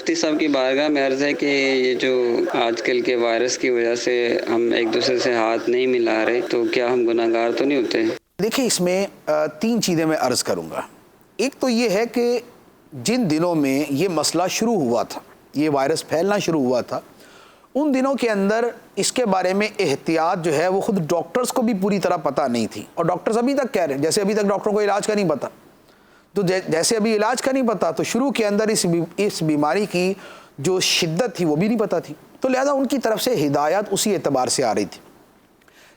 مفتی صاحب کی بارگاہ میں عرض ہے کہ یہ جو آج کل کے وائرس کی وجہ سے ہم ایک دوسرے سے ہاتھ نہیں ملا رہے، تو کیا ہم گناہ گار تو نہیں ہوتے؟ دیکھیں، اس میں تین چیزیں میں عرض کروں گا۔ ایک تو یہ ہے کہ جن دنوں میں یہ مسئلہ شروع ہوا تھا، یہ وائرس پھیلنا شروع ہوا تھا، ان دنوں کے اندر اس کے بارے میں احتیاط جو ہے وہ خود ڈاکٹرز کو بھی پوری طرح پتہ نہیں تھی، اور ڈاکٹرز ابھی تک کہہ رہے ہیں، جیسے ابھی تک ڈاکٹروں کو علاج کا نہیں پتہ، تو جیسے ابھی علاج کا نہیں پتہ، تو شروع کے اندر اس بیماری کی جو شدت تھی وہ بھی نہیں پتہ تھی، تو لہذا ان کی طرف سے ہدایات اسی اعتبار سے آ رہی تھی۔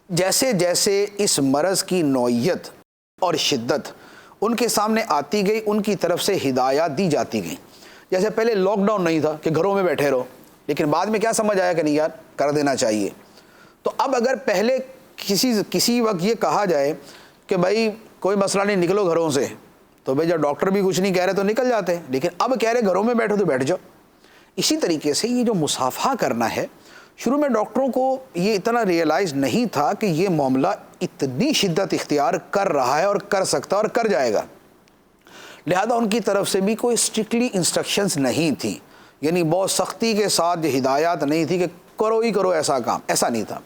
جیسے جیسے اس مرض کی نوعیت اور شدت ان کے سامنے آتی گئی، ان کی طرف سے ہدایات دی جاتی گئیں۔ جیسے پہلے لاک ڈاؤن نہیں تھا کہ گھروں میں بیٹھے رہو، لیکن بعد میں کیا سمجھ آیا کہ نہیں یار کر دینا چاہیے۔ تو اب اگر پہلے کسی وقت یہ کہا جائے کہ بھائی کوئی مسئلہ نہیں، نکلو گھروں سے، تو بھائی جب ڈاکٹر بھی کچھ نہیں کہہ رہے تو نکل جاتے ہیں، لیکن اب کہہ رہے گھروں میں بیٹھو تو بیٹھ جاؤ۔ اسی طریقے سے یہ جو مصافحہ کرنا ہے، شروع میں ڈاکٹروں کو یہ اتنا ریئلائز نہیں تھا کہ یہ معاملہ اتنی شدت اختیار کر رہا ہے اور کر سکتا اور کر جائے گا، لہذا ان کی طرف سے بھی کوئی اسٹرکٹلی انسٹرکشنز نہیں تھی، یعنی بہت سختی کے ساتھ جو ہدایات نہیں تھی کہ کرو ہی کرو ایسا کام، ایسا نہیں تھا۔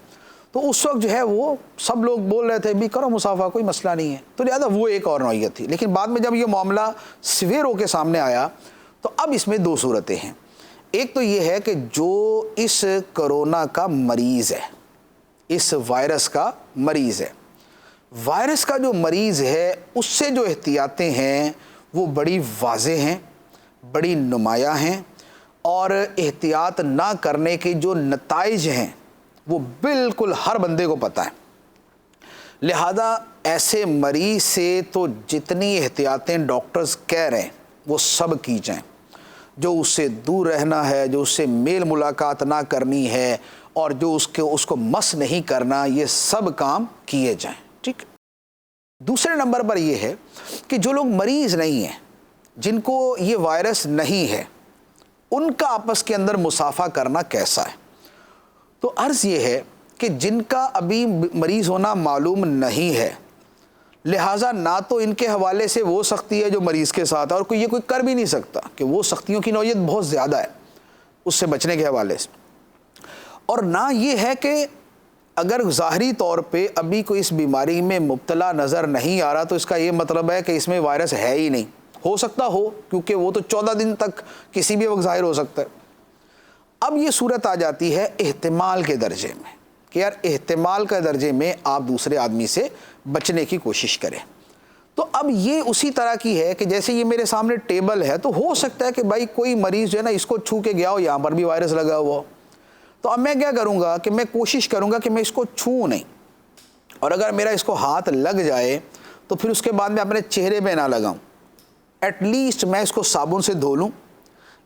تو اس وقت جو ہے وہ سب لوگ بول رہے تھے بھی کرو مصافحہ، کوئی مسئلہ نہیں ہے، تو لہذا وہ ایک اور نوعیت تھی۔ لیکن بعد میں جب یہ معاملہ سویر ہو کے سامنے آیا تو اب اس میں دو صورتیں ہیں۔ ایک تو یہ ہے کہ جو اس کرونا کا مریض ہے، اس وائرس کا مریض ہے، وائرس کا جو مریض ہے اس سے جو احتیاطیں ہیں وہ بڑی واضح ہیں، بڑی نمایاں ہیں، اور احتیاط نہ کرنے کے جو نتائج ہیں وہ بالکل ہر بندے کو پتہ ہے۔ لہذا ایسے مریض سے تو جتنی احتیاطیں ڈاکٹرز کہہ رہے ہیں وہ سب کی جائیں، جو اس سے دور رہنا ہے، جو اس سے میل ملاقات نہ کرنی ہے، اور جو اس کو مس نہیں کرنا، یہ سب کام کیے جائیں، ٹھیک۔ دوسرے نمبر پر یہ ہے کہ جو لوگ مریض نہیں ہیں، جن کو یہ وائرس نہیں ہے، ان کا آپس کے اندر مصافحہ کرنا کیسا ہے؟ تو عرض یہ ہے کہ جن کا ابھی مریض ہونا معلوم نہیں ہے، لہٰذا نہ تو ان کے حوالے سے وہ سختی ہے جو مریض کے ساتھ ہے، اور یہ کوئی کر بھی نہیں سکتا کہ وہ سختیوں کی نوعیت بہت زیادہ ہے اس سے بچنے کے حوالے سے، اور نہ یہ ہے کہ اگر ظاہری طور پہ ابھی کوئی اس بیماری میں مبتلا نظر نہیں آ رہا تو اس کا یہ مطلب ہے کہ اس میں وائرس ہے ہی نہیں، ہو سکتا ہو، کیونکہ وہ تو 14 دن تک کسی بھی وقت ظاہر ہو سکتا ہے۔ اب یہ صورت آ جاتی ہے احتمال کے درجے میں کہ یار احتمال کے درجے میں آپ دوسرے آدمی سے بچنے کی کوشش کریں۔ تو اب یہ اسی طرح کی ہے کہ جیسے یہ میرے سامنے ٹیبل ہے، تو ہو سکتا ہے کہ بھائی کوئی مریض جو ہے نا اس کو چھو کے گیا ہو، یہاں پر بھی وائرس لگا ہوا ہو، تو اب میں کیا کروں گا کہ میں کوشش کروں گا کہ میں اس کو چھوں نہیں، اور اگر میرا اس کو ہاتھ لگ جائے تو پھر اس کے بعد میں اپنے چہرے پہ نہ لگاؤں، ایٹ لیسٹ میں اس کو صابن سے دھو لوں،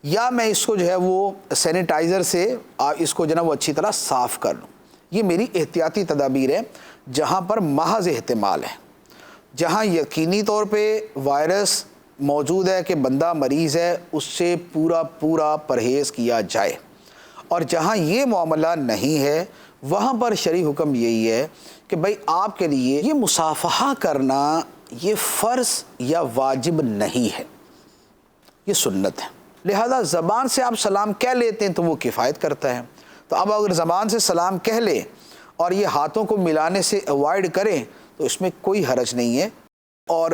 یا میں اس کو جو ہے وہ سینیٹائزر سے اس کو جو ہے وہ اچھی طرح صاف کر لوں۔ یہ میری احتیاطی تدابیر ہے جہاں پر محض احتمال ہے، جہاں یقینی طور پہ وائرس موجود ہے کہ بندہ مریض ہے، اس سے پورا پرہیز کیا جائے، اور جہاں یہ معاملہ نہیں ہے وہاں پر شرعی حکم یہی ہے کہ بھائی آپ کے لیے یہ مصافحہ کرنا یہ فرض یا واجب نہیں ہے، یہ سنت ہے۔ لہذا زبان سے آپ سلام کہہ لیتے ہیں تو وہ کفایت کرتا ہے۔ تو اب اگر زبان سے سلام کہہ لیں اور یہ ہاتھوں کو ملانے سے اوائڈ کریں تو اس میں کوئی حرج نہیں ہے، اور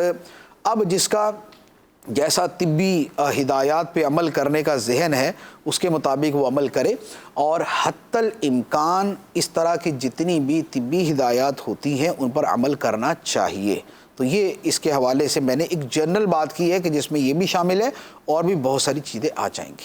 اب جس کا جیسا طبی ہدایات پہ عمل کرنے کا ذہن ہے اس کے مطابق وہ عمل کرے، اور حتی الامکان اس طرح کی جتنی بھی طبی ہدایات ہوتی ہیں ان پر عمل کرنا چاہیے۔ تو یہ اس کے حوالے سے میں نے ایک جنرل بات کی ہے کہ جس میں یہ بھی شامل ہے اور بھی بہت ساری چیزیں آ جائیں گی۔